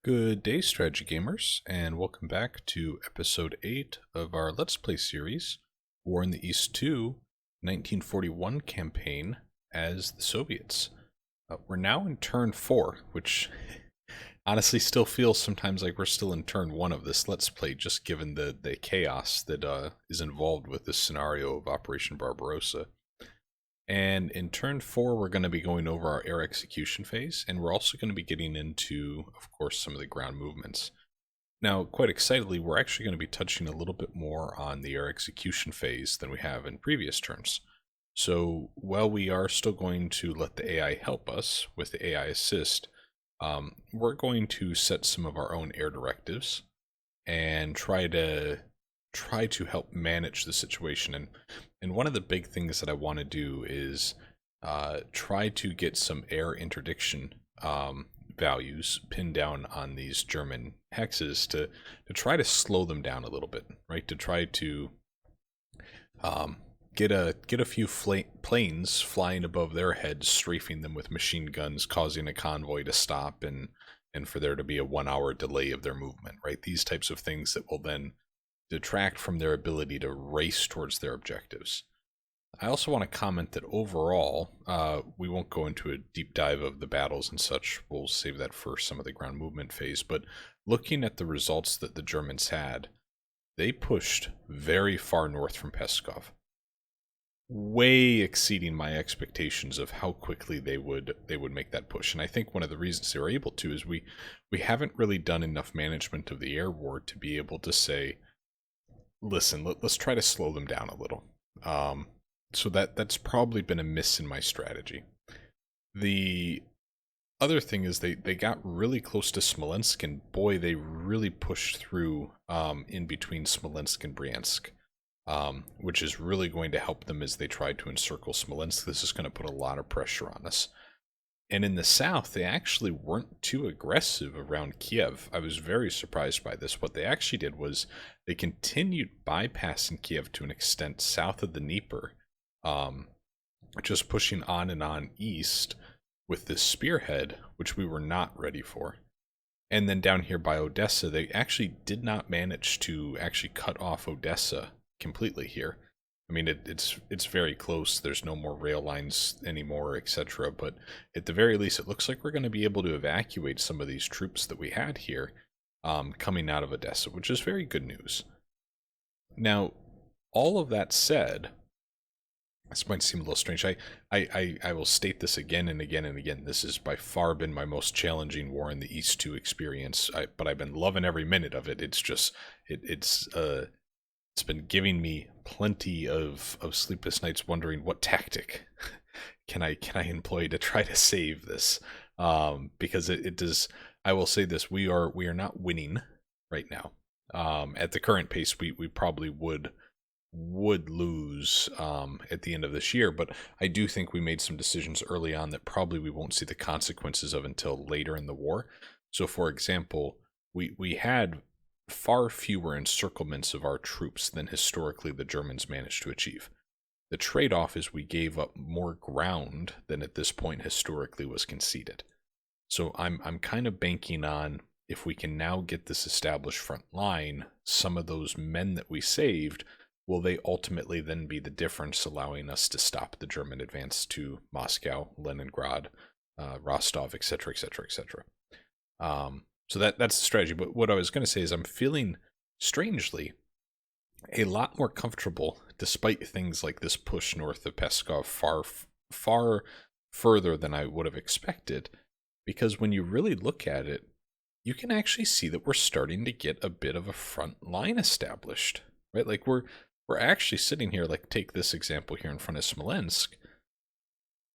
Good day, strategy gamers, and welcome back to episode 8 of our Let's Play series, War in the East 2, 1941 campaign as the Soviets. We're now in turn 4, which honestly still feels sometimes like we're still in turn 1 of this Let's Play, just given the chaos that is involved with this scenario of Operation Barbarossa. And in turn 4, we're going to be going over our air execution phase, and we're also going to be getting into, of course, some of the ground movements. Now, quite excitedly, we're actually going to be touching a little bit more on the air execution phase than we have in previous turns. So while we are still going to let the AI help us with the AI assist, we're going to set some of our own air directives and try to help manage the situation. And one of the big things that I want to do is try to get some air interdiction values pinned down on these German hexes to try to slow them down a little bit, right? To try to get a few planes flying above their heads, strafing them with machine guns, causing a convoy to stop, and for there to be a 1 hour delay of their movement, right? These types of things that will then detract from their ability to race towards their objectives. I also want to comment that overall, we won't go into a deep dive of the battles and such. We'll save that for some of the ground movement phase. But looking at the results that the Germans had, they pushed very far north from Peskov, way exceeding my expectations of how quickly they would make that push. And I think one of the reasons they were able to is we haven't really done enough management of the air war to be able to say, listen, let's try to slow them down a little. So that's probably been a miss in my strategy. The other thing is they got really close to Smolensk, and boy, they really pushed through in between Smolensk and Bryansk, which is really going to help them as they try to encircle Smolensk. This is going to put a lot of pressure on us. And in the south, they actually weren't too aggressive around Kiev. I was very surprised by this. What they actually did was they continued bypassing Kiev to an extent south of the Dnieper, just pushing on and on east with this spearhead, which we were not ready for. And then down here by Odessa, they actually did not manage to actually cut off Odessa completely here. I mean, it's very close. There's no more rail lines anymore, etc. But at the very least, it looks like we're going to be able to evacuate some of these troops that we had here coming out of Odessa, which is very good news. Now, all of that said, this might seem a little strange. I will state this again and again and again. This has by far been my most challenging War in the East 2 experience, but I've been loving every minute of it. It's just, it's been giving me plenty of sleepless nights wondering what tactic can I employ to try to save this, because it does. I will say this: we are not winning right now. At the current pace, we probably would lose at the end of this year, but I do think we made some decisions early on that probably we won't see the consequences of until later in the war. So, for example, we had far fewer encirclements of our troops than historically the Germans managed to achieve. The trade-off is we gave up more ground than at this point historically was conceded. So I'm kind of banking on, if we can now get this established front line, some of those men that we saved, will they ultimately then be the difference, allowing us to stop the German advance to Moscow, Leningrad, Rostov, etc., etc., etc. So that's the strategy. But what I was going to say is I'm feeling, strangely, a lot more comfortable, despite things like this push north of Peskov far further than I would have expected. Because when you really look at it, you can actually see that we're starting to get a bit of a front line established, right? Like we're actually sitting here, like take this example here in front of Smolensk.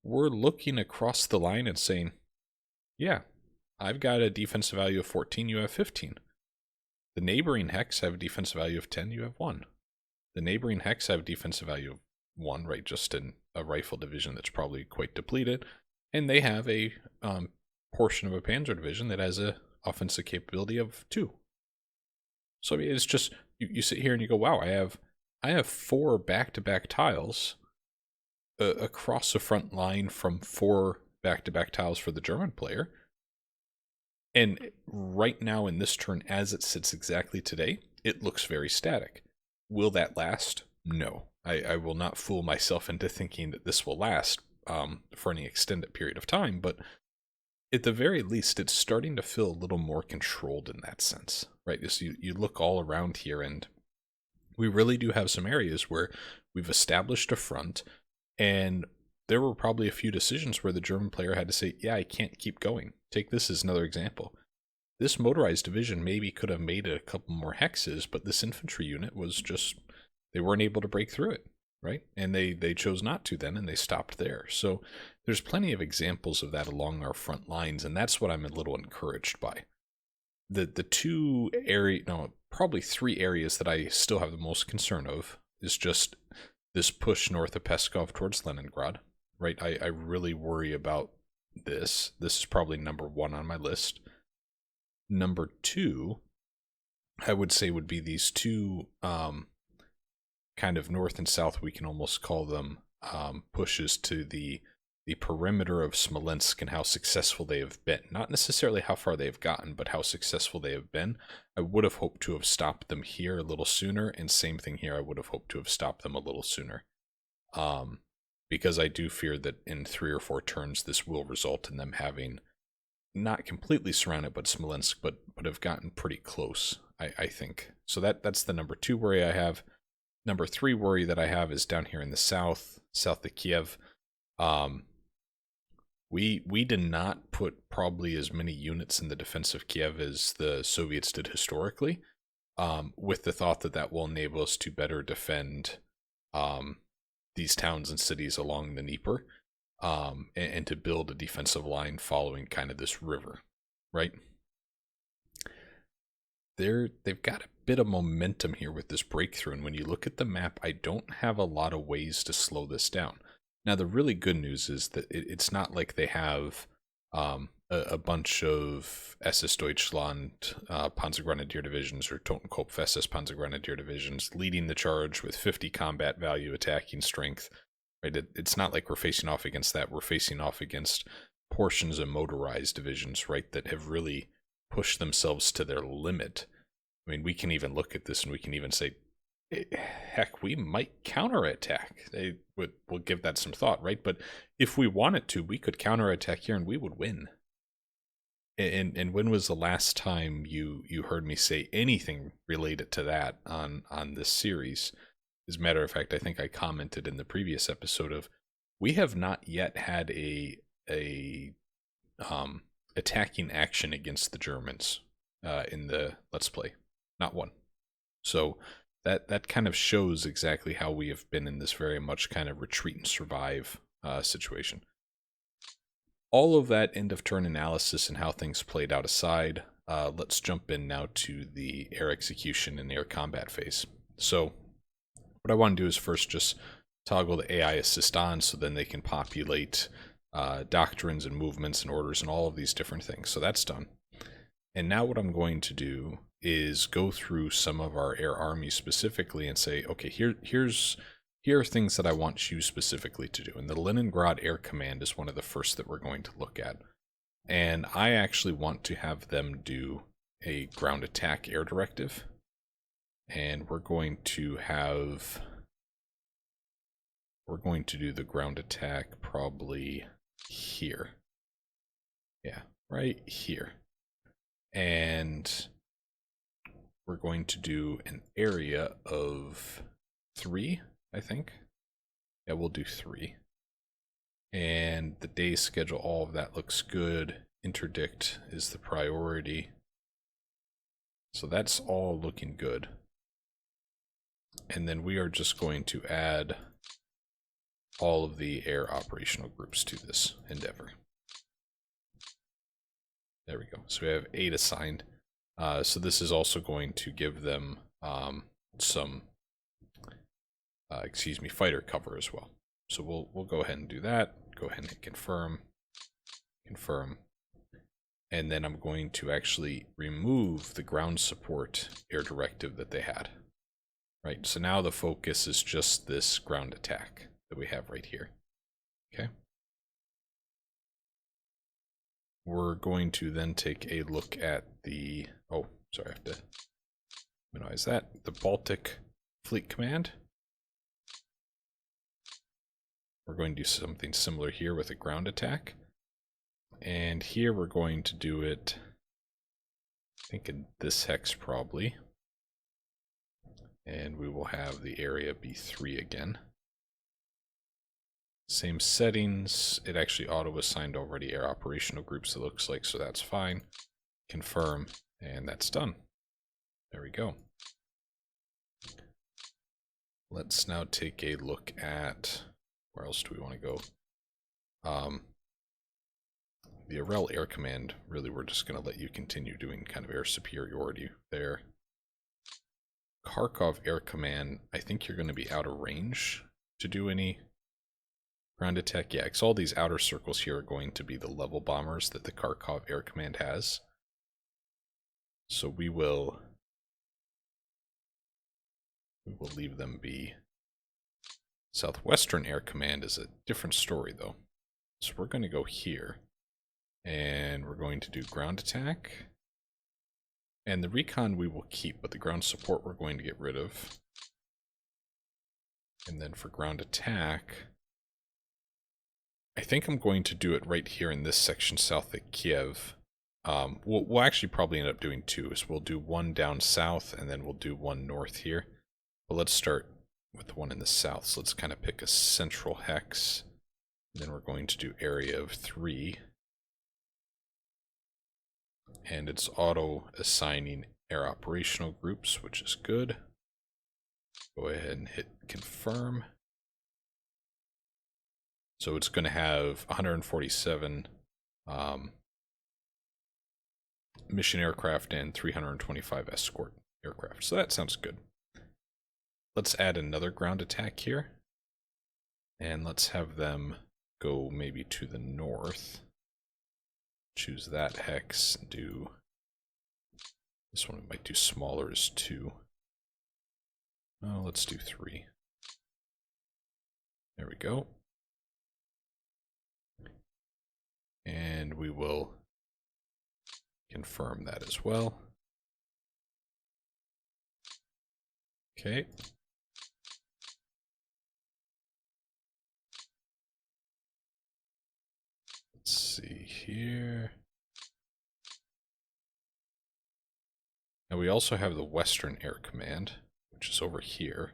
We're looking across the line and saying, yeah, I've got a defensive value of 14, you have 15. The neighboring hex have a defensive value of 10, you have 1. The neighboring hex have a defensive value of 1, right, just in a rifle division that's probably quite depleted. And they have a portion of a panzer division that has a offensive capability of 2. So I mean, it's just, you sit here and you go, wow, I have 4 back-to-back tiles across the front line from 4 back-to-back tiles for the German player. And right now in this turn, as it sits exactly today, it looks very static. Will that last? No. I will not fool myself into thinking that this will last for any extended period of time, but at the very least, it's starting to feel a little more controlled in that sense, right? So you look all around here, and we really do have some areas where we've established a front, and there were probably a few decisions where the German player had to say, yeah, I can't keep going. Take this as another example. This motorized division maybe could have made a couple more hexes, but this infantry unit was just, they weren't able to break through it, right? And they chose not to then, and they stopped there. So there's plenty of examples of that along our front lines, and that's what I'm a little encouraged by. The two area, no, probably three areas that I still have the most concern of is just this push north of Peskov towards Leningrad, right? I really worry about this. This is probably number one on my list. Number two, I would say, would be these two kind of north and south, we can almost call them pushes to the perimeter of Smolensk and how successful they have been. Not necessarily how far they've gotten, but how successful they have been. I would have hoped to have stopped them here a little sooner, and same thing here, I would have hoped to have stopped them a little sooner. Because I do fear that in 3 or 4 turns, this will result in them having not completely surrounded, but Smolensk, but have gotten pretty close, I think. So that's the number 2 worry I have. Number 3 worry that I have is down here in the south of Kiev. We did not put probably as many units in the defense of Kiev as the Soviets did historically, with the thought that that will enable us to better defend these towns and cities along the Dnieper, and to build a defensive line following kind of this river, right? They've got a bit of momentum here with this breakthrough, and when you look at the map, I don't have a lot of ways to slow this down. Now, the really good news is that it's not like they have a bunch of SS Deutschland Panzergrenadier divisions or Totenkopf SS Panzergrenadier divisions leading the charge with 50 combat value attacking strength. Right? It's not like we're facing off against that. We're facing off against portions of motorized divisions, right, that have really pushed themselves to their limit. I mean, we can even look at this and we can even say, heck, we might counterattack. We'll give that some thought, right? But if we wanted to, we could counterattack here and we would win. And when was the last time you heard me say anything related to that on this series? As a matter of fact, I think I commented in the previous episode of, we have not yet had a attacking action against the Germans in the Let's Play. Not one. So that kind of shows exactly how we have been in this very much kind of retreat and survive situation. All of that end of turn analysis and how things played out aside, let's jump in now to the air execution and air combat phase. So what I want to do is first just toggle the AI assist on, so then they can populate doctrines and movements and orders and all of these different things. So that's done. And now what I'm going to do is go through some of our air armies specifically and say, okay, here are things that I want you specifically to do. And the Leningrad Air Command is one of the first that we're going to look at. And I actually want to have them do a ground attack air directive. And we're going to do the ground attack probably here. Yeah, right here. And we're going to do an area of 3, I think. Yeah, we'll do 3. And the day schedule, all of that looks good. Interdict is the priority. So that's all looking good. And then we are just going to add all of the air operational groups to this endeavor. There we go. So we have 8 assigned. So this is also going to give them some, fighter cover as well. So we'll go ahead and do that. Go ahead and hit confirm, and then I'm going to actually remove the ground support air directive that they had. Right. So now the focus is just this ground attack. that we have right here. Okay. we're going to then take a look at the, oh, sorry, I have to minimize that, the Baltic Fleet Command. We're going to do something similar here with a ground attack. And here we're going to do it, I think in this hex probably. And we will have the area be 3 again. Same settings. It actually auto-assigned already air operational groups, it looks like, so that's fine. Confirm, and that's done. There we go. Let's now take a look at, where else do we want to go? The Arel Air Command, really we're just going to let you continue doing kind of air superiority there. Kharkov Air Command, I think you're going to be out of range to do any ground attack. Yeah, because all these outer circles here are going to be the level bombers that the Kharkov Air Command has. So we will leave them be. Southwestern Air Command is a different story though. So we're going to go here. And we're going to do ground attack. And the recon we will keep, but the ground support we're going to get rid of. And then for ground attack, I think I'm going to do it right here in this section south of Kiev. We'll actually probably end up doing 2. So we'll do 1 down south, and then we'll do 1 north here. But let's start with the one in the south. So let's kind of pick a central hex. And then we're going to do area of 3. And it's auto-assigning air operational groups, which is good. Go ahead and hit confirm. So it's going to have 147 mission aircraft and 325 escort aircraft. So that sounds good. Let's add another ground attack here. And let's have them go maybe to the north. Choose that hex and do this one. We might do smaller as 2. Oh, let's do 3. There we go. And we will confirm that as well. Okay. Let's see here. Now we also have the Western Air Command, which is over here.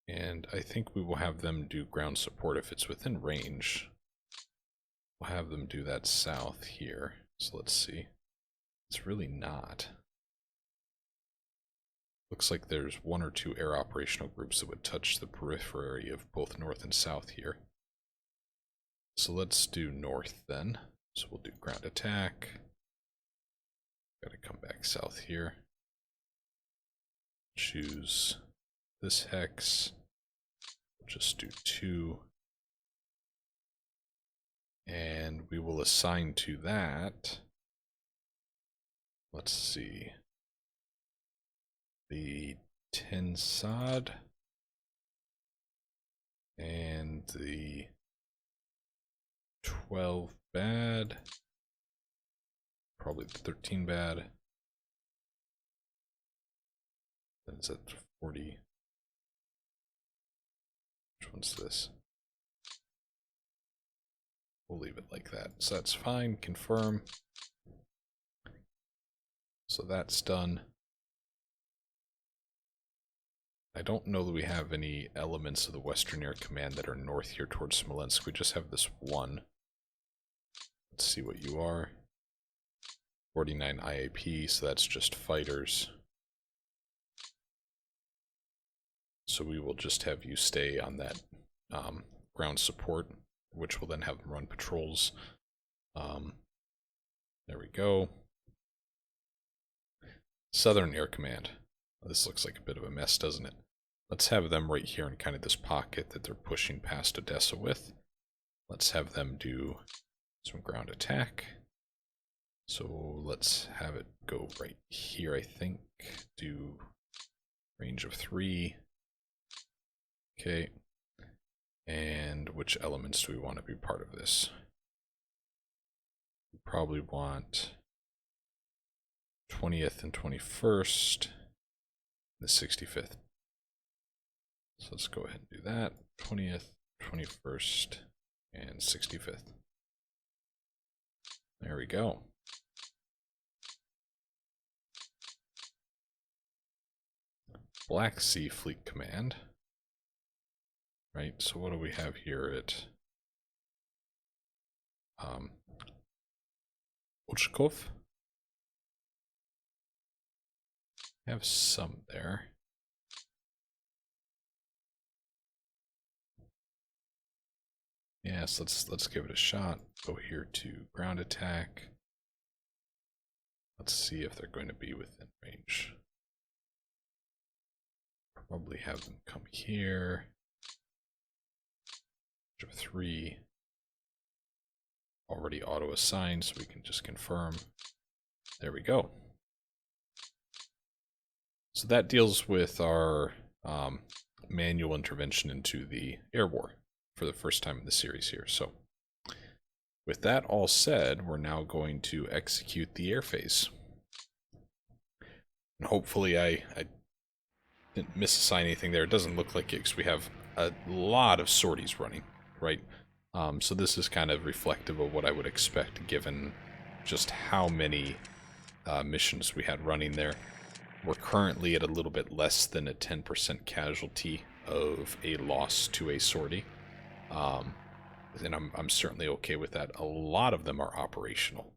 And I think we will have them do ground support if it's within range. We'll have them do that south here. So let's see. It's really not. Looks like there's 1 or 2 air operational groups that would touch the periphery of both north and south here. So let's do north then. So we'll do ground attack. Gotta come back south here. Choose this hex. We'll just do 2. And we will assign to that. Let's see. The 10 sod. And the 12 bad. Probably the 13 bad. Then it's at 40. Which one's this? We'll leave it like that. So that's fine. Confirm. So that's done. I don't know that we have any elements of the Western Air Command that are north here towards Smolensk. We just have this one. Let's see what you are. 49 IAP, so that's just fighters. So we will just have you stay on that ground support, which will then have them run patrols. There we go. Southern Air Command. This looks like a bit of a mess, doesn't it? Let's have them right here in kind of this pocket that they're pushing past Odessa with. Let's have them do some ground attack. So let's have it go right here, I think. Do range of 3. Okay. And which elements do we want to be part of this? We probably want 20th and 21st, the 65th. So let's go ahead and do that. 20th, 21st, and 65th. There we go. Black Sea Fleet Command. Right, so what do we have here at Ochkov? Have some there. Yes, let's give it a shot. Go here to ground attack. Let's see if they're going to be within range. Probably have them come here. 3 already auto assigned, so we can just confirm. There we go. So that deals with our manual intervention into the air war for the first time in the series here. So with that all said, we're now going to execute the air phase. And hopefully I didn't misassign anything there. It doesn't look like it because we have a lot of sorties running, right? So this is kind of reflective of what I would expect given just how many missions we had running there. We're currently at a little bit less than a 10% casualty of a loss to a sortie. And I'm certainly okay with that. A lot of them are operational.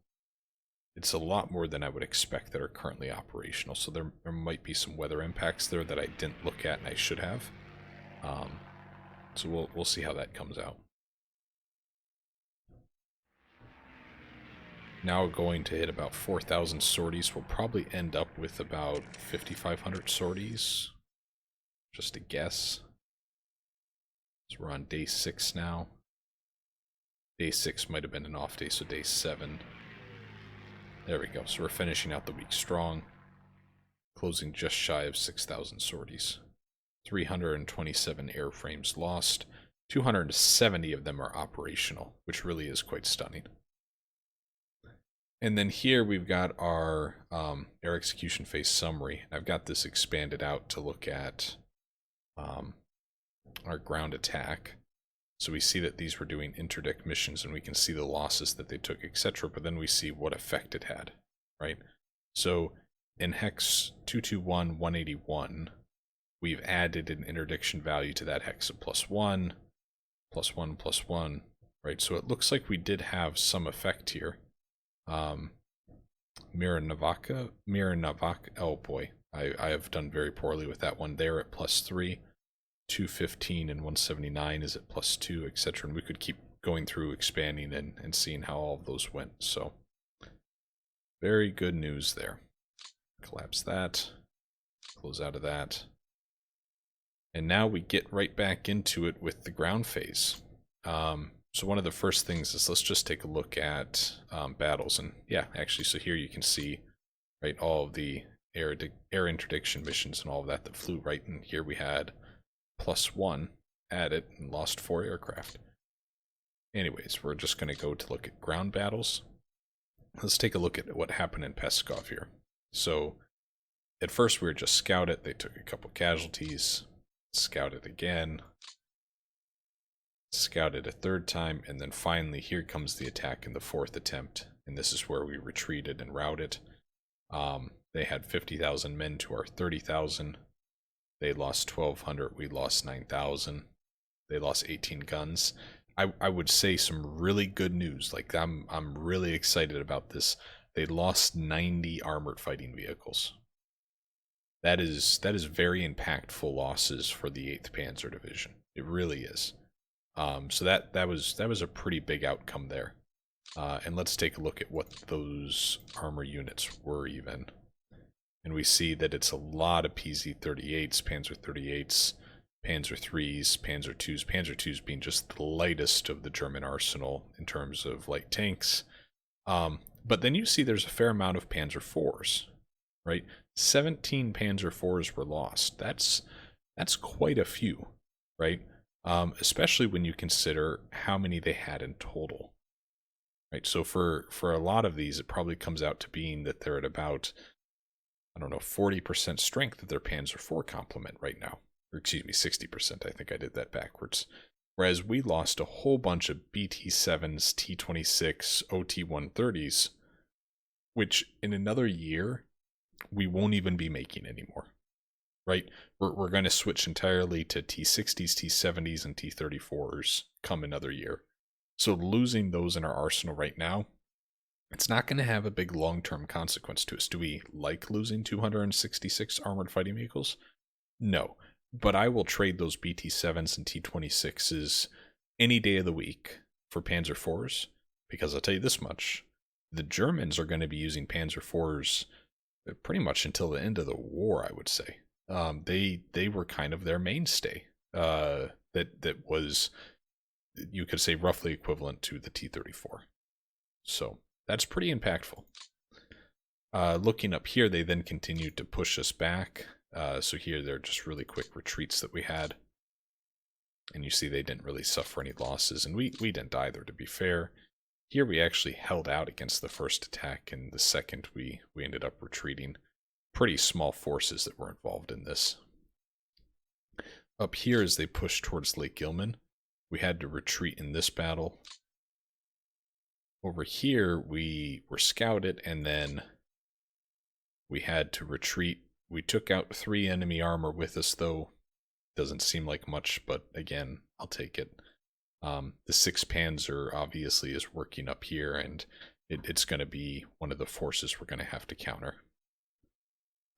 It's a lot more than I would expect that are currently operational. So there might be some weather impacts there that I didn't look at and I should have. So we'll see how that comes out. Now we're going to hit about 4,000 sorties. We'll probably end up with about 5,500 sorties. Just a guess. So we're on day 6 now. Day 6 might have been an off day, so day 7. There we go. So we're finishing out the week strong. Closing just shy of 6,000 sorties. 327 airframes lost. 270 of them are operational, which really is quite stunning. And then here we've got our air execution phase summary. I've got this expanded out to look at our ground attack. So we see that these were doing interdict missions and we can see the losses that they took, etc. But then we see what effect it had, right? So in hex 221-181, we've added an interdiction value to that hex of +1, +1, +1, right? So it looks like we did have some effect here. Miranavaka, oh boy, I have done very poorly with that one there at +3. 215 and 179 is at +2, etc. And we could keep going through expanding and seeing how all of those went. So very good news there. Collapse that, close out of that. And now we get right back into it with the ground phase. So one of the first things is let's just take a look at battles. And yeah, actually, so here you can see, right, all of the air interdiction missions and all of that flew, right? And here we had +1 added and lost 4 aircraft. Anyways, we're just going to go to look at ground battles. Let's take a look at what happened in Peskov here. So at first we were just scouted. They took a couple casualties. Scouted again. Scouted a third time. And then finally here comes the attack in the 4th attempt. And this is where we retreated and routed. They had 50,000 men to our 30,000. They lost 1,200. We lost 9,000. They lost 18 guns. I would say some really good news. Like I'm really excited about this. They lost 90 armored fighting vehicles. That is very impactful losses for the 8th Panzer Division. It really is. So that was a pretty big outcome there. And let's take a look at what those armor units were even. And we see that it's a lot of PZ-38s, Panzer 38s, Panzer 3s, Panzer 2s, Panzer 2s being just the lightest of the German arsenal in terms of light tanks. But then you see there's a fair amount of Panzer 4s, right? 17 Panzer 4s were lost. That's quite a few, right? especially when you consider how many they had in total. Right, so for a lot of these, it probably comes out to being that they're at about, I don't know, 40% strength of their Panzer IV complement right now. Or excuse me, 60%. I think I did that backwards. Whereas we lost a whole bunch of BT7s, T26, OT130s, which in another year, we won't even be making anymore. Right? We're going to switch entirely to T60s, T70s, and T34s come another year. So losing those in our arsenal right now, it's not going to have a big long-term consequence to us. Do we like losing 266 armored fighting vehicles? No. But I will trade those BT7s and T26s any day of the week for Panzer IVs, because I'll tell you this much. The Germans are going to be using Panzer IVs pretty much until the end of the war, I would say. They were kind of their mainstay. That was, you could say, roughly equivalent to the T-34. So that's pretty impactful. Looking up here, they then continued to push us back. So here they're just really quick retreats that we had. And you see they didn't really suffer any losses, and we didn't either, to be fair. Here we actually held out against the first attack, and the second we ended up retreating. Pretty small forces that were involved in this. Up here, as they pushed towards Lake Ilmen, we had to retreat in this battle. Over here, we were scouted, and then we had to retreat. We took out 3 enemy armor with us, though. Doesn't seem like much, but again, I'll take it. The 6th Panzer obviously is working up here, and it's going to be one of the forces we're going to have to counter.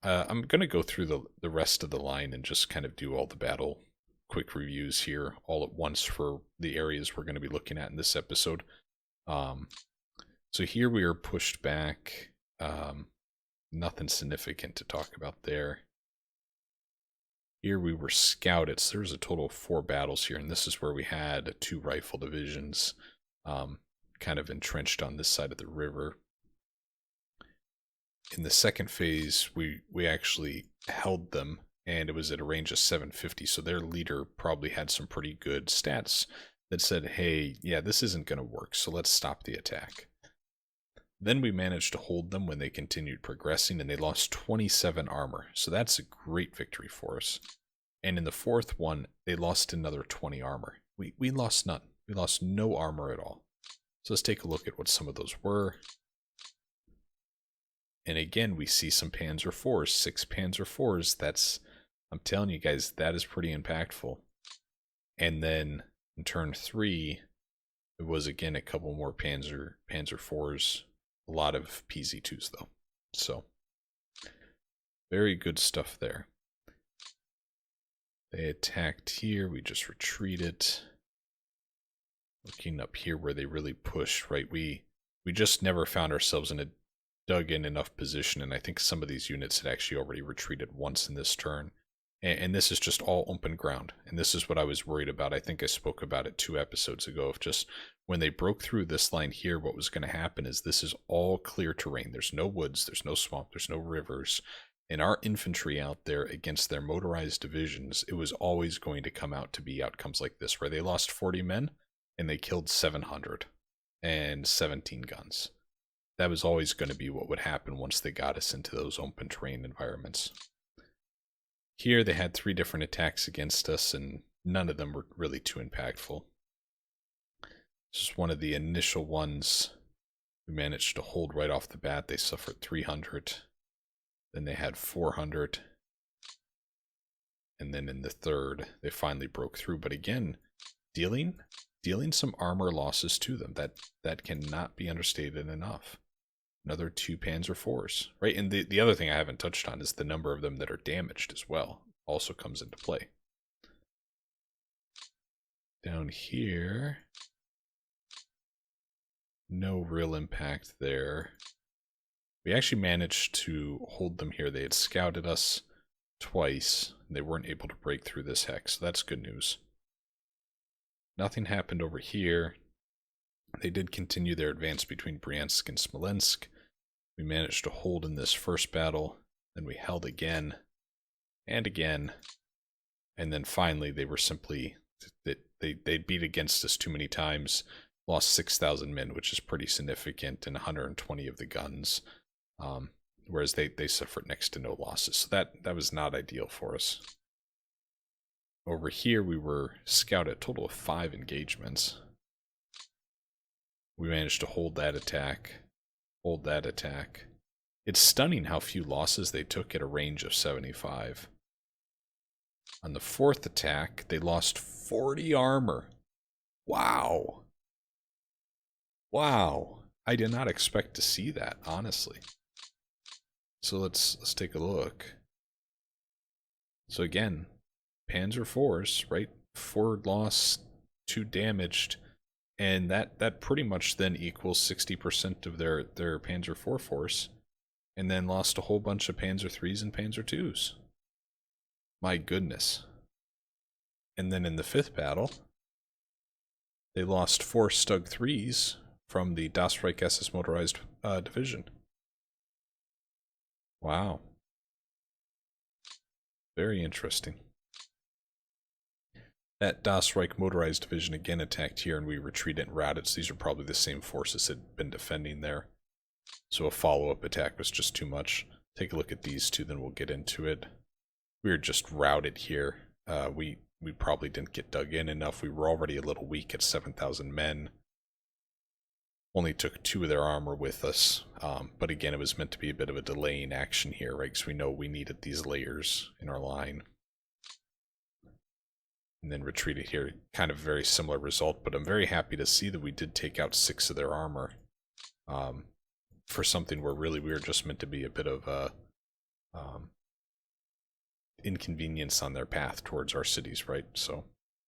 I'm going to go through the rest of the line and just kind of do all the battle quick reviews here all at once for the areas we're going to be looking at in this episode. So here we are pushed back. Nothing significant to talk about there. Here we were scouted, so there's a total of 4 battles here, and this is where we had 2 rifle divisions kind of entrenched on this side of the river. In the second phase, we actually held them, and it was at a range of 750, so their leader probably had some pretty good stats that said, hey, yeah, this isn't going to work, so let's stop the attack. Then we managed to hold them when they continued progressing, and they lost 27 armor, so that's a great victory for us. And in the 4th one, they lost another 20 armor. We lost none. We lost no armor at all. So let's take a look at what some of those were. And again, we see some Panzer IVs, 6 Panzer IVs. That's, I'm telling you guys, that is pretty impactful. And then in turn 3, it was again a couple more Panzer IVs. A lot of PZ2s though. So, very good stuff there. They attacked here, we just retreated. Looking up here where they really pushed, right? We just never found ourselves in a dug in enough position, and I think some of these units had actually already retreated once in this turn. And this is just all open ground, and this is what I was worried about. I think I spoke about it 2 episodes ago, of just when they broke through this line here, what was going to happen is this is all clear terrain. There's no woods, there's no swamp, there's no rivers. And our infantry out there against their motorized divisions, it was always going to come out to be outcomes like this, where they lost 40 men and they killed 700 and 17 guns. That was always going to be what would happen once they got us into those open terrain environments. Here they had 3 different attacks against us, and none of them were really too impactful. This is one of the initial ones we managed to hold right off the bat. They suffered 300. Then they had 400. And then in the 3rd, they finally broke through. But again, dealing some armor losses to them. That cannot be understated enough. Another 2 Panzer IVs, right? And the other thing I haven't touched on is the number of them that are damaged as well. Also comes into play. Down here, no real impact there. We actually managed to hold them here. They had scouted us twice. And they weren't able to break through this hex, so that's good news. Nothing happened over here. They did continue their advance between Bryansk and Smolensk. We managed to hold in this first battle, then we held again, and again, and then finally they were simply They beat against us too many times, lost 6,000 men, which is pretty significant, and 120 of the guns, whereas they suffered next to no losses. So that was not ideal for us. Over here, we were scouted a total of 5 engagements. We managed to hold that attack, hold that attack. It's stunning how few losses they took at a range of 75. On the 4th attack, they lost 40 armor. Wow. Wow. I did not expect to see that, honestly. So let's take a look. So again, Panzer IVs, right? 4 lost, 2 damaged, and that pretty much then equals 60% of their Panzer IV force, and then lost a whole bunch of Panzer IIIs and Panzer IIs. My goodness. And then in the 5th battle, they lost 4 Stug 3s from the Das Reich SS motorized division. Wow. Very interesting. That Das Reich motorized division again attacked here, and we retreated and routed, so these are probably the same forces that had been defending there. So a follow-up attack was just too much. Take a look at these two, then we'll get into it. We were just routed here. We probably didn't get dug in enough. We were already a little weak at 7,000 men. Only took 2 of their armor with us. But again, it was meant to be a bit of a delaying action here, right? Because we know we needed these layers in our line. And then retreated here. Kind of very similar result, but I'm very happy to see that we did take out 6 of their armor. For something where really we were just meant to be a bit of a inconvenience on their path towards our cities, right? So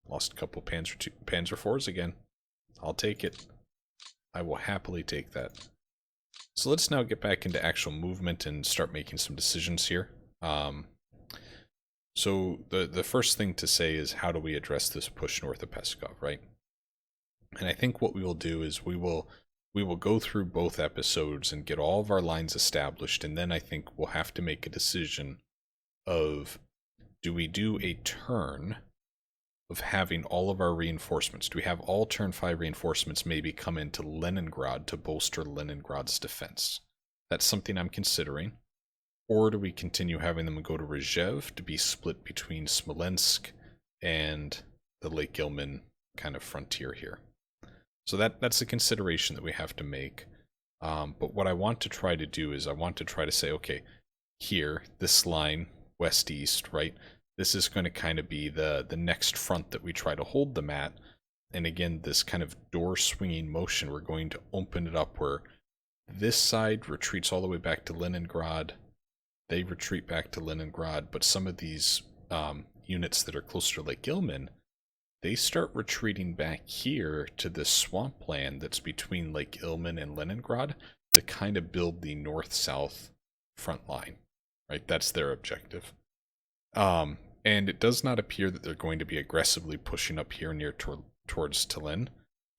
lost a couple Panzer IVs again. I'll take it. I will happily take that. So let's now get back into actual movement and start making some decisions here. So the first thing to say is, how do we address this push north of Peskov, right? And I think what we will do is we will go through both episodes and get all of our lines established, and then I think we'll have to make a decision of, do we do a turn of having all of our reinforcements? Do we have all turn 5 reinforcements maybe come into Leningrad to bolster Leningrad's defense? That's something I'm considering. Or do we continue having them go to Rzhev to be split between Smolensk and the Lake Ilmen kind of frontier here? So that's a consideration that we have to make. But what I want to try to do is I want to try to say, okay, here, this line, west-east, right? This is going to kind of be the next front that we try to hold them at. And again, this kind of door-swinging motion, we're going to open it up where this side retreats all the way back to Leningrad. They retreat back to Leningrad, but some of these units that are closer to Lake Ilmen, they start retreating back here to this swampland that's between Lake Ilmen and Leningrad to kind of build the north-south front line, right? That's their objective. And it does not appear that they're going to be aggressively pushing up here near towards Tallinn.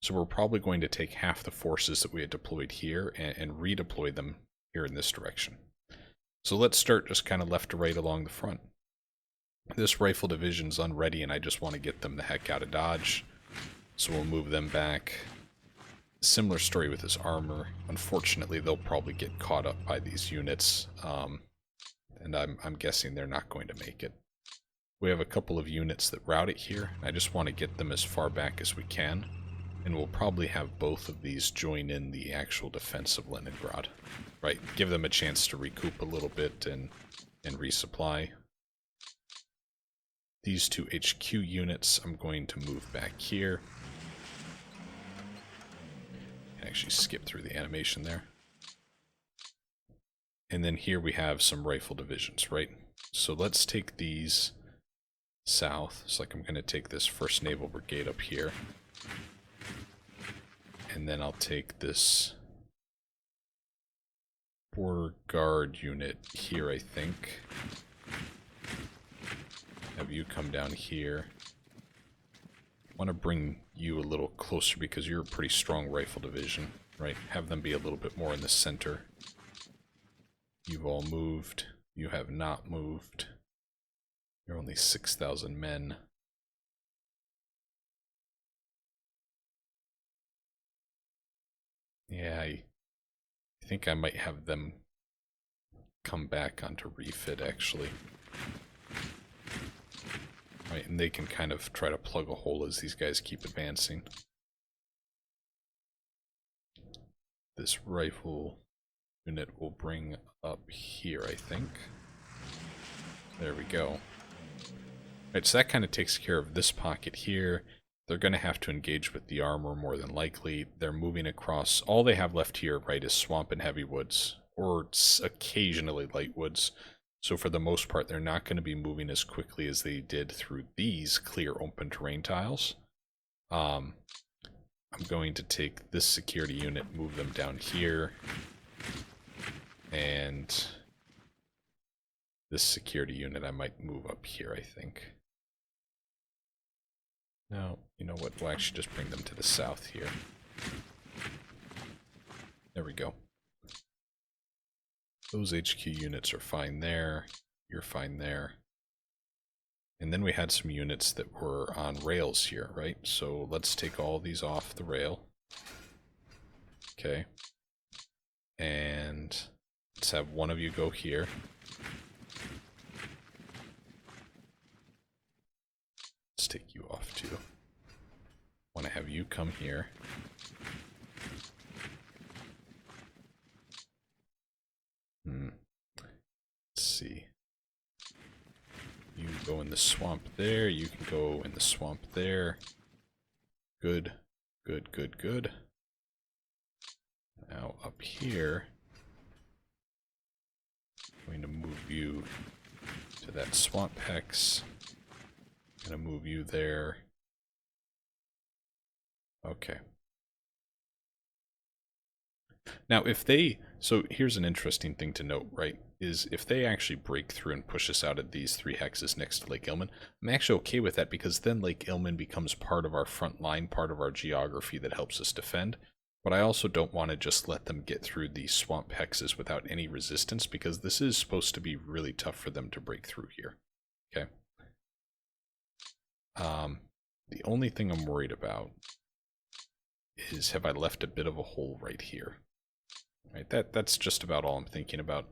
So we're probably going to take half the forces that we had deployed here and redeploy them here in this direction. So let's start just kind of left to right along the front. This rifle division's unready, and I just want to get them the heck out of Dodge. So we'll move them back. Similar story with this armor. Unfortunately, they'll probably get caught up by these units. And I'm guessing they're not going to make it. We have a couple of units that route it here. I just want to get them as far back as we can. And we'll probably have both of these join in the actual defense of Leningrad. Right, give them a chance to recoup a little bit and resupply. These 2 HQ units I'm going to move back here. And actually skip through the animation there. And then here we have some rifle divisions, right? So let's take these south. So like I'm going to take this 1st Naval Brigade up here. And then I'll take this Border Guard unit here, I think. Have you come down here. I want to bring you a little closer because you're a pretty strong rifle division, right? Have them be a little bit more in the center. You've all moved. You have not moved. You're only 6,000 men. Yeah, I think I might have them come back onto refit, actually. Right, and they can kind of try to plug a hole as these guys keep advancing. This rifle unit will bring up here, I think. There we go. Right, so that kind of takes care of this pocket here. They're going to have to engage with the armor more than likely. They're moving across. All they have left here, right, is swamp and heavy woods, or occasionally light woods. So for the most part, they're not going to be moving as quickly as they did through these clear open terrain tiles. I'm going to take this security unit, move them down here, and this security unit I might move up here, I think. No, you know what? We'll actually just bring them to the south here. There we go. Those HQ units are fine there. You're fine there. And then we had some units that were on rails here, right? So let's take all these off the rail. Okay. And let's have one of you go here. Let's take you off too. Want to have you come here. Let's see. You go in the swamp there. You can go in the swamp there. Good. Good, good, good. Now up here, I'm going to move you to that swamp hex. I'm going to move you there. Okay. Now if they, so here's an interesting thing to note, right, is if they actually break through and push us out of these 3 hexes next to Lake Ilmen, I'm actually okay with that because then Lake Ilmen becomes part of our front line, part of our geography that helps us defend. But I also don't want to just let them get through the swamp hexes without any resistance because this is supposed to be really tough for them to break through here. Okay. The only thing I'm worried about is have I left a bit of a hole right here. Right, that's just about all I'm thinking about.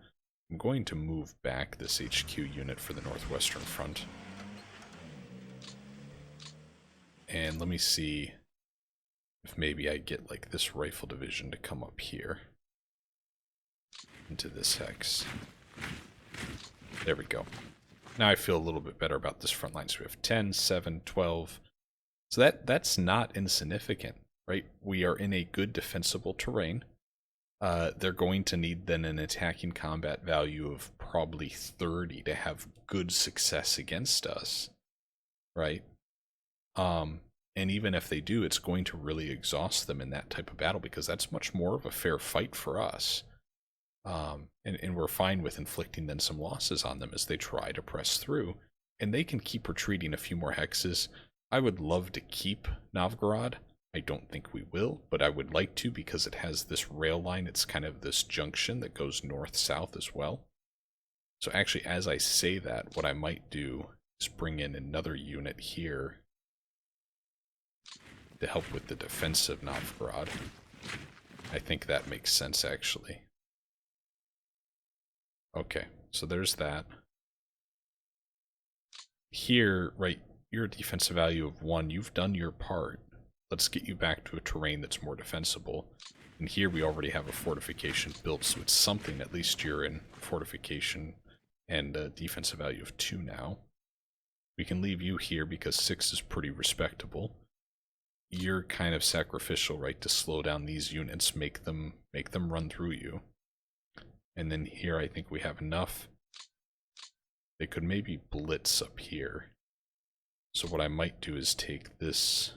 I'm going to move back this HQ unit for the Northwestern Front. And let me see if maybe I get like this rifle division to come up here into this hex. There we go. Now I feel a little bit better about this front line. So we have 10, 7, 12. So that's not insignificant, right? We are in a good defensible terrain. They're going to need then an attacking combat value of probably 30 to have good success against us, right? And even if they do, it's going to really exhaust them in that type of battle because that's much more of a fair fight for us. And we're fine with inflicting then some losses on them as they try to press through. And they can keep retreating a few more hexes. I would love to keep Novgorod. I don't think we will, but I would like to because it has this rail line. It's kind of this junction that goes north-south as well. So actually, as I say that, what I might do is bring in another unit here to help with the defense of Novgorod. I think that makes sense, actually. Okay, so there's that. Here, right, you're a defensive value of 1. You've done your part. Let's get you back to a terrain that's more defensible. And here we already have a fortification built, so it's something. At least you're in fortification and a defensive value of 2 now. We can leave you here because 6 is pretty respectable. You're kind of sacrificial, right, to slow down these units, make them run through you. And then here I think we have enough. They could maybe blitz up here. So what I might do is take this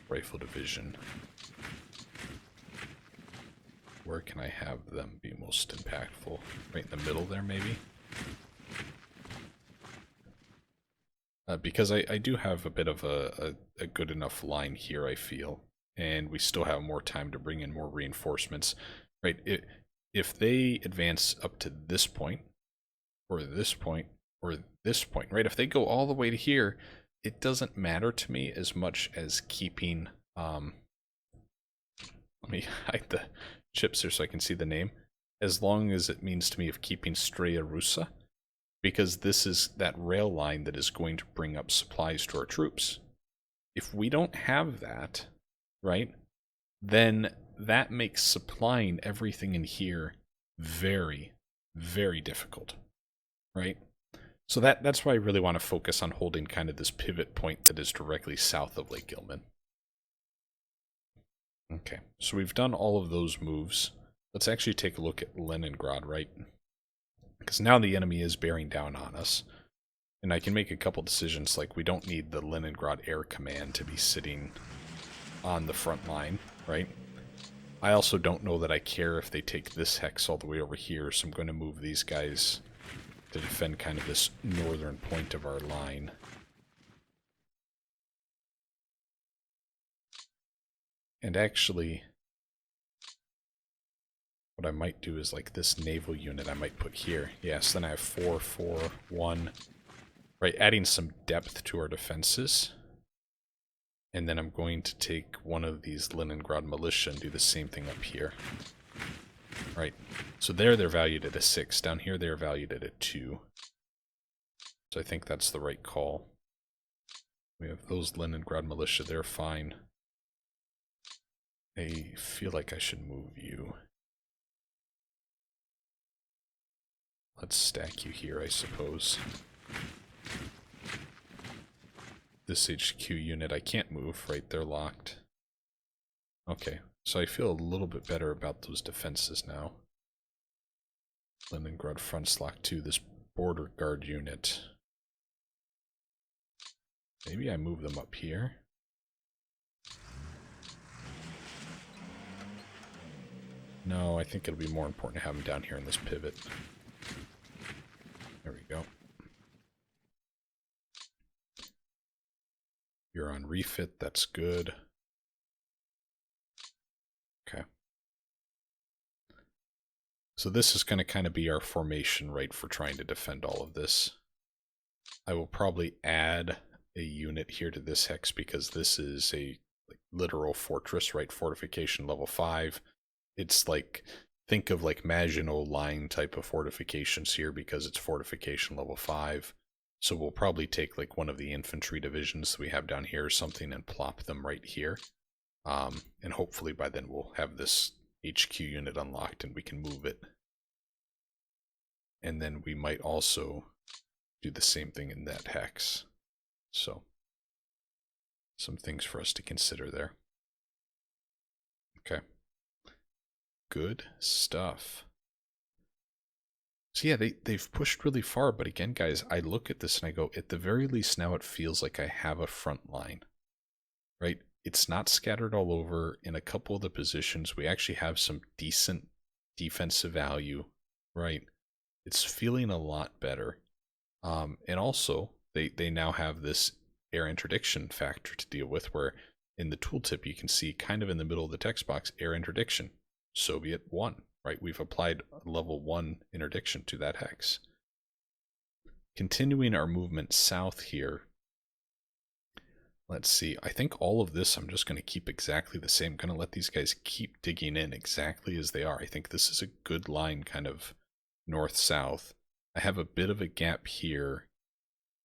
rifle division. Where can I have them be most impactful? Right in the middle there, maybe? Because I do have a bit of a good enough line here, I feel. And we still have more time to bring in more reinforcements. Right? If they advance up to this point, or this point, or this point, right? If they go all the way to here, it doesn't matter to me as much as keeping Let me hide the chips here so I can see the name. As long as it means to me of keeping Straya Russa, because this is that rail line that is going to bring up supplies to our troops. If we don't have that, right, then that makes supplying everything in here very, very difficult, right? So that's why I really want to focus on holding kind of this pivot point that is directly south of Lake Gilman. Okay, so we've done all of those moves. Let's actually take a look at Leningrad, right? Because now the enemy is bearing down on us. And I can make a couple decisions, like we don't need the Leningrad Air Command to be sitting on the front line, right? I also don't know that I care if they take this hex all the way over here, so I'm going to move these guys to defend kind of this northern point of our line. And actually, what I might do is like this naval unit I might put here. Yes, then I have 4, 4, 1. Right, adding some depth to our defenses. And then I'm going to take one of these Leningrad militia and do the same thing up here. Right, so there they're valued at a 6. Down here they're valued at a 2. So I think that's the right call. We have those Leningrad militia, they're fine. I feel like I should move you. Let's stack you here, I suppose. This HQ unit I can't move, right? They're locked. Okay, so I feel a little bit better about those defenses now. Leningrad front's locked too. This border guard unit. Maybe I move them up here. No, I think it'll be more important to have them down here in this pivot. There we go. You're on refit, that's good. Okay. So this is going to kind of be our formation, right, for trying to defend all of this. I will probably add a unit here to this hex because this is a literal fortress, right, fortification level 5. It's like, think of like Maginot Line type of fortifications here because it's fortification level 5. So we'll probably take like one of the infantry divisions that we have down here or something and plop them right here. And hopefully by then we'll have this HQ unit unlocked and we can move it. And then we might also do the same thing in that hex. So, some things for us to consider there. Okay. Good stuff. So yeah, they've pushed really far, but again, guys, I look at this and I go, at the very least now it feels like I have a front line, right? It's not scattered all over. In a couple of the positions, we actually have some decent defensive value, right? It's feeling a lot better. And also, they now have this air interdiction factor to deal with, where in the tooltip you can see kind of in the middle of the text box, air interdiction, Soviet 1. Right, we've applied level 1 interdiction to that hex. Continuing our movement south here, let's see, I think all of this I'm just going to keep exactly the same. I'm going to let these guys keep digging in exactly as they are. I think this is a good line, kind of north-south. I have a bit of a gap here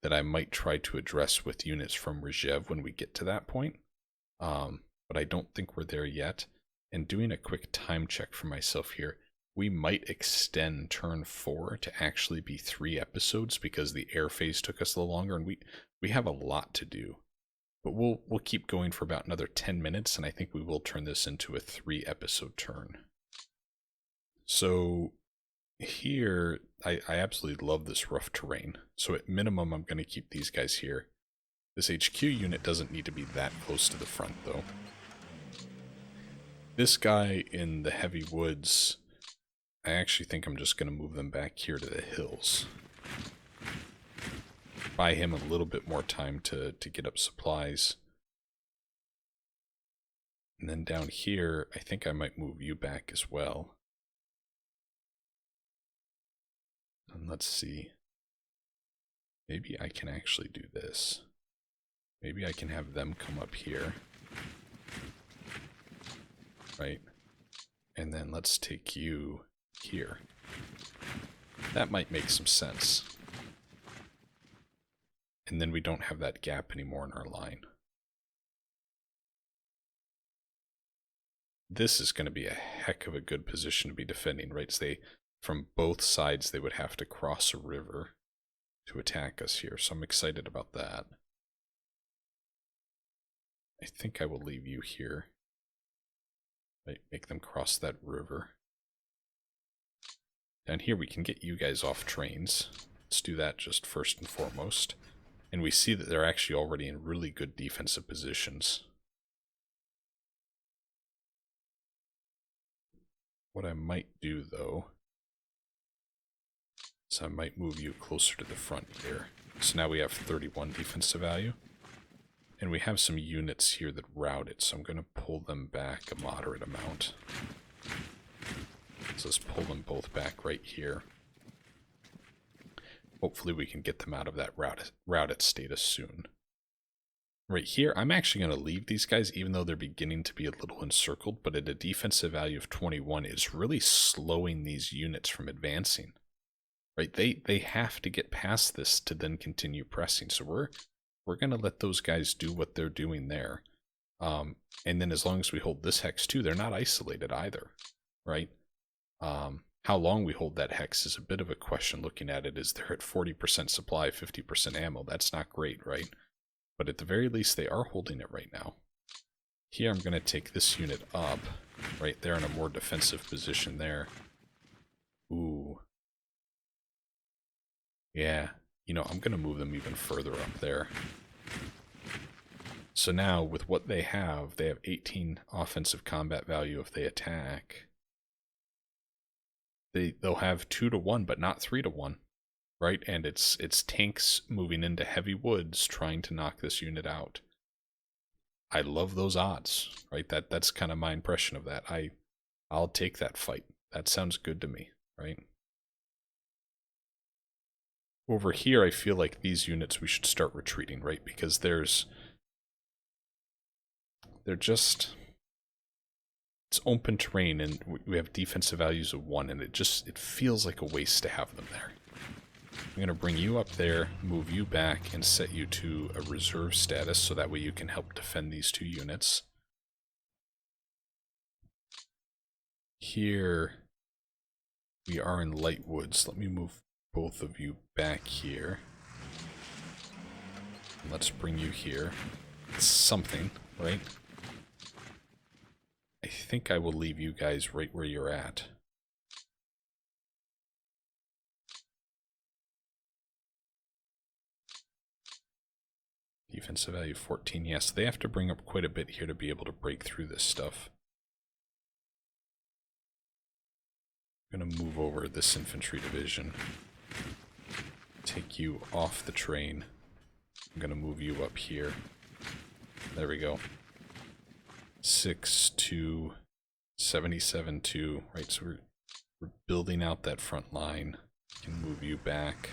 that I might try to address with units from Rzhev when we get to that point, but I don't think we're there yet. And doing a quick time check for myself here, we might extend turn 4 to actually be 3 episodes because the air phase took us a little longer, and we have a lot to do. But we'll keep going for about another 10 minutes, and I think we will turn this into a 3 episode turn. So here, I absolutely love this rough terrain. So at minimum, I'm going to keep these guys here. This HQ unit doesn't need to be that close to the front, though. This guy in the heavy woods, I actually think I'm just going to move them back here to the hills. Buy him a little bit more time to get up supplies. And then down here, I think I might move you back as well. And let's see. Maybe I can actually do this. Maybe I can have them come up here. Right. And then let's take you here. That might make some sense. And then we don't have that gap anymore in our line. This is going to be a heck of a good position to be defending, right? So from both sides, they would have to cross a river to attack us here. So I'm excited about that. I think I will leave you here. Right, make them cross that river. Down here we can get you guys off trains. Let's do that just first and foremost. And we see that they're actually already in really good defensive positions. What I might do, though, is I might move you closer to the front here. So now we have 31 defensive value. And we have some units here that route it, so I'm going to pull them back a moderate amount. So let's pull them both back right here. Hopefully we can get them out of that routed status soon. Right here, I'm actually going to leave these guys, even though they're beginning to be a little encircled, but at a defensive value of 21, it's really slowing these units from advancing. Right? They have to get past this to then continue pressing, so we're going to let those guys do what they're doing there. And then as long as we hold this hex too, they're not isolated either, right? How long we hold that hex is a bit of a question looking at it, is they're at 40% supply, 50% ammo. That's not great, right? But at the very least, they are holding it right now. Here I'm going to take this unit up, right there in a more defensive position there. Ooh. Yeah. You know, I'm going to move them even further up there. So now, with what they have 18 offensive combat value if they attack. They'll have 2-to-1, but not 3-to-1, right? And it's tanks moving into heavy woods trying to knock this unit out. I love those odds, right? That's kind of my impression of that. I'll take that fight. That sounds good to me, right? Over here, I feel like these units we should start retreating, right? Because they're just, it's open terrain and we have defensive values of 1, and it feels like a waste to have them there. I'm going to bring you up there, move you back, and set you to a reserve status so that way you can help defend these 2 units. Here, we are in light woods. Let me move both of you back here. Let's bring you here. It's something, right? I think I will leave you guys right where you're at. Defensive value 14, yes. They have to bring up quite a bit here to be able to break through this stuff. I'm going to move over this infantry division. Take you off the train. I'm going to move you up here. There we go. 6-2, 77-2, right? So we're building out that front line. Can move you back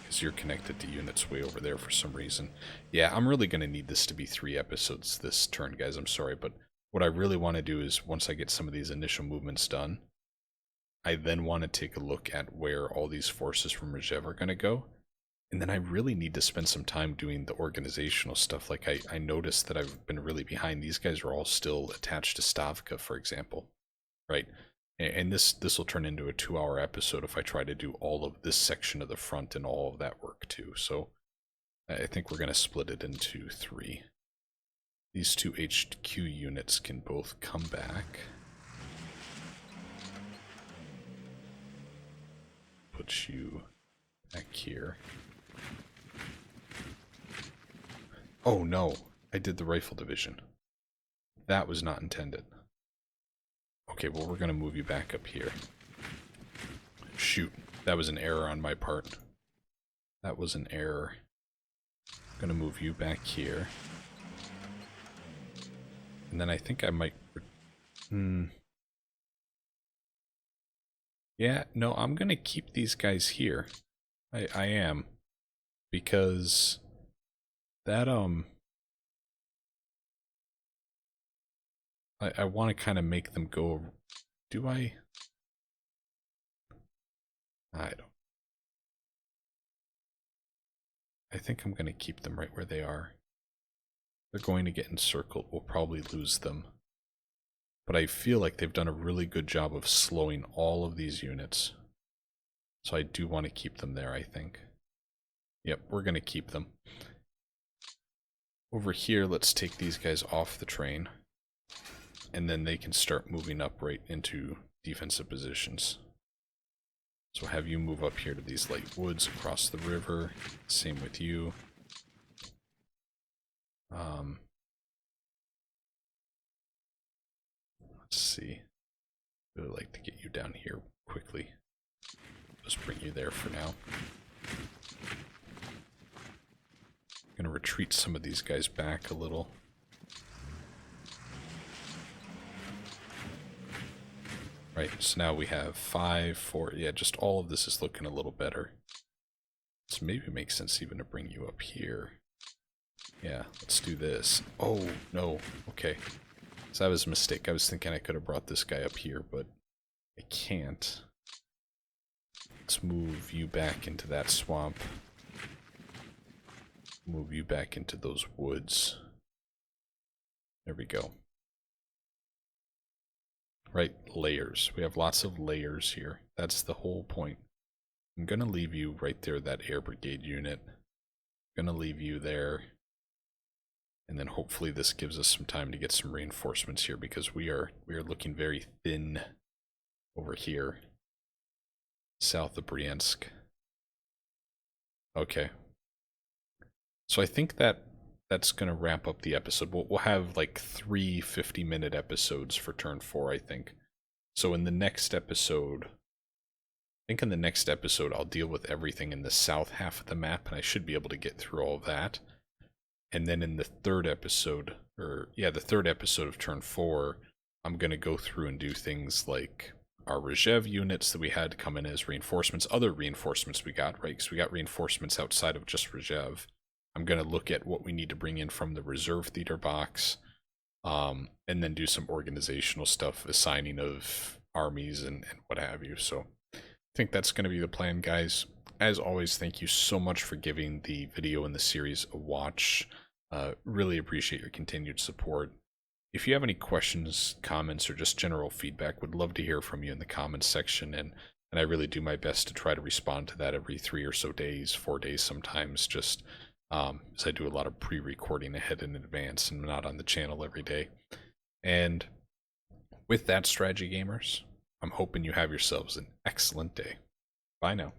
because you're connected to units way over there for some reason. Yeah, I'm really going to need this to be 3 episodes this turn, guys. I'm sorry, but what I really want to do is once I get some of these initial movements done, I then want to take a look at where all these forces from Rzev are going to go. And then I really need to spend some time doing the organizational stuff. Like I noticed that I've been really behind. These guys are all still attached to Stavka, for example, right? And this will turn into a 2-hour episode if I try to do all of this section of the front and all of that work too. So I think we're going to split it into 3. These 2 HQ units can both come back. Put you back here. Oh no, I did the rifle division. That was not intended. Okay, well we're going to move you back up here. Shoot, that was an error on my part. That was an error. I'm going to move you back here. And then I think I might... Yeah, no, I'm going to keep these guys here. I am. Because that, I want to kind of make them go do I don't. I think I'm going to keep them right where they are. They're going to get encircled. We'll probably lose them. But I feel like they've done a really good job of slowing all of these units. So I do want to keep them there, I think. Yep, we're going to keep them. Over here, let's take these guys off the train. And then they can start moving up right into defensive positions. So have you move up here to these light woods across the river. Same with you. Let's see. I would like to get you down here quickly. Just bring you there for now. I'm gonna retreat some of these guys back a little. Right, so now we have 5, 4, yeah, just all of this is looking a little better. So maybe it makes sense even to bring you up here. Yeah, let's do this. Oh, no, okay. So that was a mistake. I was thinking I could have brought this guy up here, but I can't. Let's move you back into that swamp. Move you back into those woods. There we go. Right, layers. We have lots of layers here. That's the whole point. I'm going to leave you right there, that air brigade unit. I'm going to leave you there. And then hopefully this gives us some time to get some reinforcements here, because we are looking very thin over here. South of Bryansk. Okay. So I think that's going to wrap up the episode. We'll have like 3 50-minute episodes for turn 4, I think. So in the next episode, I'll deal with everything in the south half of the map, and I should be able to get through all of that. And then in the third episode, the third episode of turn 4, I'm going to go through and do things like our Rezhev units that we had come in as reinforcements, other reinforcements we got, right? Because we got reinforcements outside of just Rezhev. I'm going to look at what we need to bring in from the reserve theater box, and then do some organizational stuff, assigning of armies and what have you. So I think that's going to be the plan, guys. As always, thank you so much for giving the video in the series a watch. Really appreciate your continued support. If you have any questions, comments, or just general feedback, would love to hear from you in the comments section, and I really do my best to try to respond to that every 3 or so days, 4 days sometimes, just as I do a lot of pre-recording ahead in advance and not on the channel every day. And with that, strategy gamers, I'm hoping you have yourselves an excellent day. Bye now.